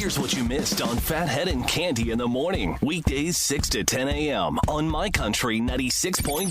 Here's what you missed on Phathead and Cande in the morning. Weekdays 6 to 10 a.m. on My Country 96.1.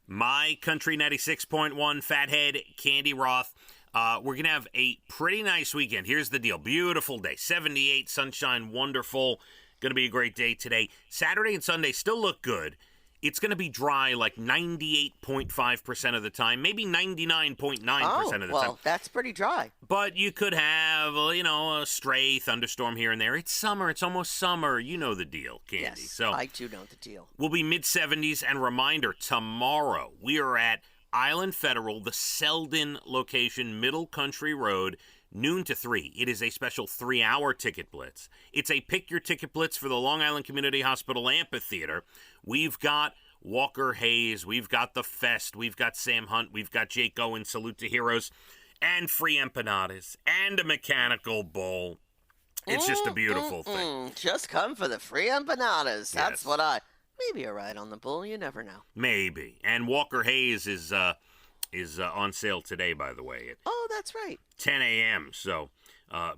My Country 96.1, Phathead, Cande Roth. We're going to have a pretty nice weekend. Here's the deal. Beautiful day. 78, sunshine, wonderful. Going to be a great day today. Saturday and Sunday still look good. It's going to be dry like 98.5% of the time, maybe 99.9% of the time. Well, that's pretty dry. But you could have, a stray thunderstorm here and there. It's summer. It's almost summer. You know the deal, Cande. Yes, so I do know the deal. We'll be mid-70s. And reminder, tomorrow we are at Island Federal, the Selden location, Middle Country Road, noon to 3. It is a special 3-hour ticket blitz. It's a pick your ticket blitz for the Long Island Community Hospital Amphitheater. We've got Walker Hayes, we've got The Fest, we've got Sam Hunt, we've got Jake Owen, Salute to Heroes, and free empanadas, and a mechanical bull. It's just a beautiful thing. Just come for the free empanadas. That's what maybe a ride on the bull, you never know. Maybe. And Walker Hayes is on sale today, by the way. Oh, that's right. 10 a.m., so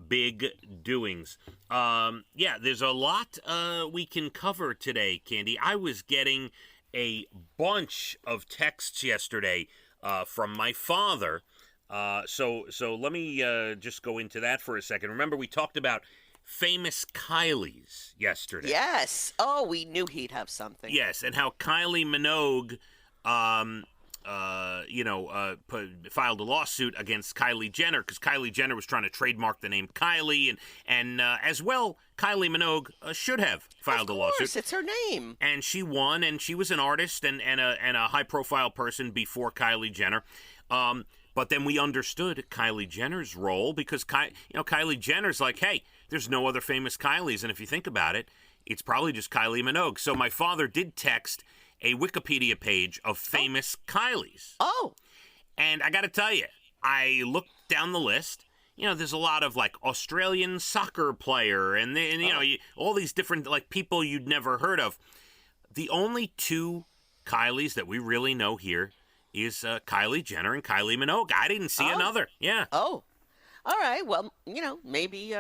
big doings. There's a lot we can cover today, Cande. I was getting a bunch of texts yesterday from my father. So let me just go into that for a second. Remember, we talked about famous Kylies yesterday. Yes. Oh, we knew he'd have something. Yes, and how Kylie Minogue filed a lawsuit against Kylie Jenner because Kylie Jenner was trying to trademark the name Kylie, and as well, Kylie Minogue should have filed a lawsuit. Of course, it's her name. And she won, and she was an artist and a high-profile person before Kylie Jenner. But then we understood Kylie Jenner's role because Kylie Jenner's like, hey, there's no other famous Kylies, and if you think about it, it's probably just Kylie Minogue. So my father did text a Wikipedia page of famous Kylies. Oh. And I got to tell you, I looked down the list. There's a lot of like Australian soccer player and all these different like people you'd never heard of. The only two Kylies that we really know here is Kylie Jenner and Kylie Minogue. I didn't see another. Yeah. Oh. All right. Well, maybe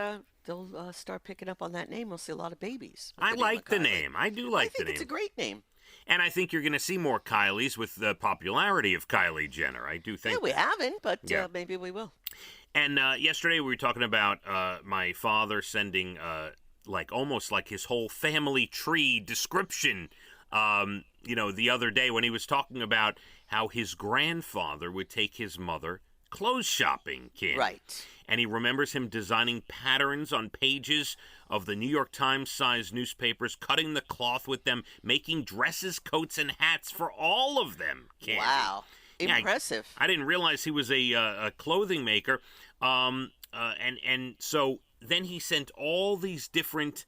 they'll start picking up on that name. We'll see a lot of babies. I like the name. I do like the name. I think it's a great name. And I think you're going to see more Kylies with the popularity of Kylie Jenner. I do think. Yeah, we haven't, but maybe we will. And yesterday we were talking about my father sending almost like his whole family tree description. The other day when he was talking about how his grandfather would take his mother clothes shopping, Cande. Right. And he remembers him designing patterns on pages of the New York Times-sized newspapers, cutting the cloth with them, making dresses, coats, and hats for all of them, Cande. Wow. Impressive. I didn't realize he was a clothing maker. And so then he sent all these different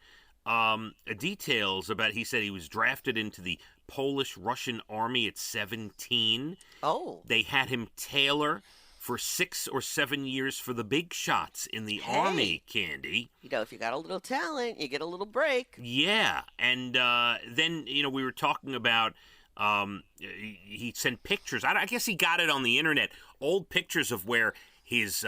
details about, he said he was drafted into the Polish-Russian army at 17. Oh. They had him tailor for 6 or 7 years for the big shots in the army, Cande. If you got a little talent, you get a little break. Yeah, and then, we were talking about, he sent pictures. I guess he got it on the internet, old pictures of where his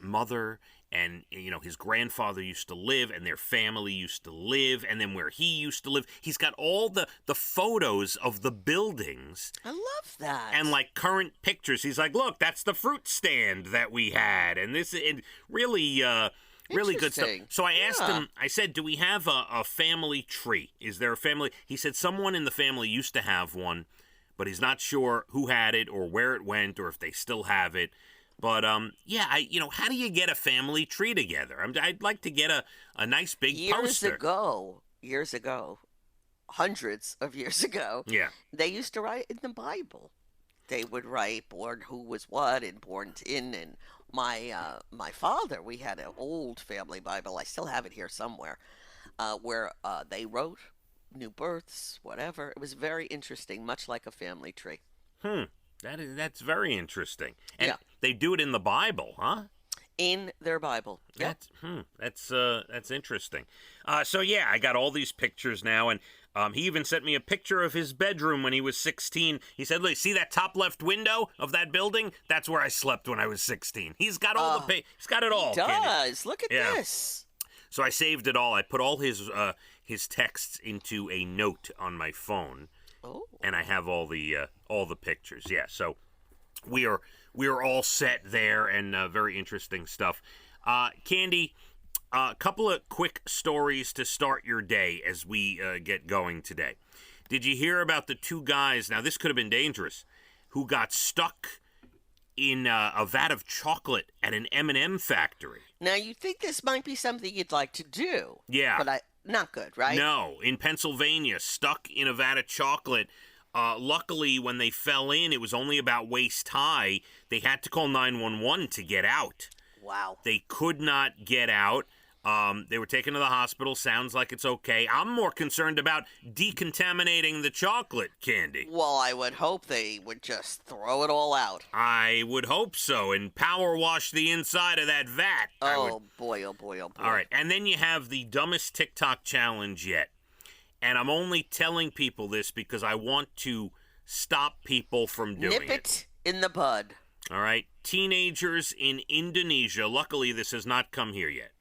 mother and, his grandfather used to live and their family used to live, and then where he used to live. He's got all the photos of the buildings. I love that. And, like, current pictures. He's like, look, that's the fruit stand that we had. And this is really good stuff. So I asked him, I said, do we have a family tree? Is there a family? He said someone in the family used to have one, but he's not sure who had it or where it went or if they still have it. But, how do you get a family tree together? I'd like to get a nice big poster. Years ago, hundreds of years ago, they used to write in the Bible. They would write born who was what and born in. And my father, we had an old family Bible. I still have it here somewhere, where they wrote new births, whatever. It was very interesting, much like a family tree. That's very interesting. And they do it in the Bible, huh? In their Bible. That's interesting. I got all these pictures now, and He even sent me a picture of his bedroom when he was 16. He said, "Look, see that top left window of that building? That's where I slept when I was 16." He's got all he's got it all. He does. Candy. Look at this. So I saved it all. I put all his texts into a note on my phone. Oh. And I have all the pictures. Yeah. So we are all set there, and very interesting stuff. Candy, a couple of quick stories to start your day as we get going today. Did you hear about the two guys, now this could have been dangerous, who got stuck in a vat of chocolate at an M&M factory? Now, you think this might be something you'd like to do. Yeah. But not good, right? No. In Pennsylvania, stuck in a vat of chocolate. Luckily, when they fell in, it was only about waist high. They had to call 911 to get out. Wow. They could not get out. They were taken to the hospital. Sounds like it's okay. I'm more concerned about decontaminating the chocolate, Candy. Well, I would hope they would just throw it all out. I would hope so, and power wash the inside of that vat. Oh, boy, oh, boy, oh, boy. All right, and then you have the dumbest TikTok challenge yet. And I'm only telling people this because I want to stop people from doing it. Nip it in the bud. All right, teenagers in Indonesia, luckily this has not come here yet.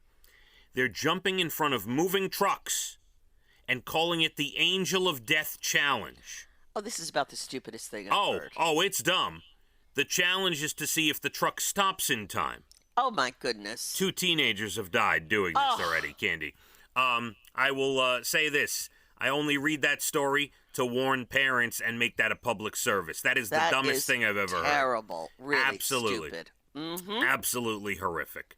They're jumping in front of moving trucks and calling it the Angel of Death Challenge. Oh, this is about the stupidest thing I've heard. Oh, it's dumb. The challenge is to see if the truck stops in time. Oh, my goodness. 2 teenagers have died doing this already, Candy. I will say this. I only read that story to warn parents and make that a public service. That is the dumbest thing I've ever heard. Terrible. Really Absolutely. Stupid. Mm-hmm. Absolutely horrific.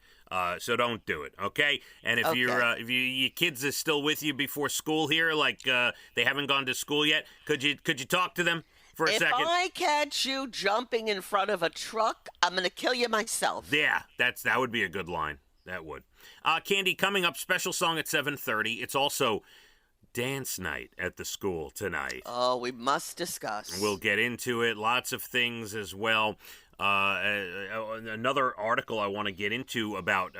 So don't do it, okay? And if your kids are still with you before school here, like they haven't gone to school yet, could you talk to them for a second? If I catch you jumping in front of a truck, I'm going to kill you myself. Yeah, that would be a good line. That would. Candy, coming up, special song at 7:30. It's also dance night at the school tonight. Oh, we must discuss. We'll get into it. Lots of things as well. Another article I want to get into about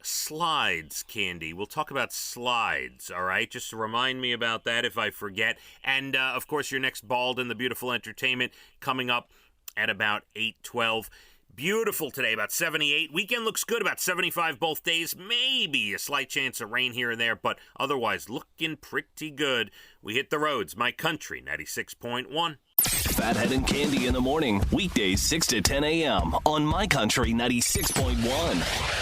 slides, Candy. We'll talk about slides, all right? Just remind me about that if I forget. And, of course, your next Bald and the Beautiful Entertainment coming up at about 8:12. Beautiful today, about 78. Weekend looks good, about 75 both days. Maybe a slight chance of rain here and there, but otherwise looking pretty good. We hit the roads. My Country, 96.1. Phathead and Candy in the morning, weekdays 6 to 10 a.m. on My Country 96.1.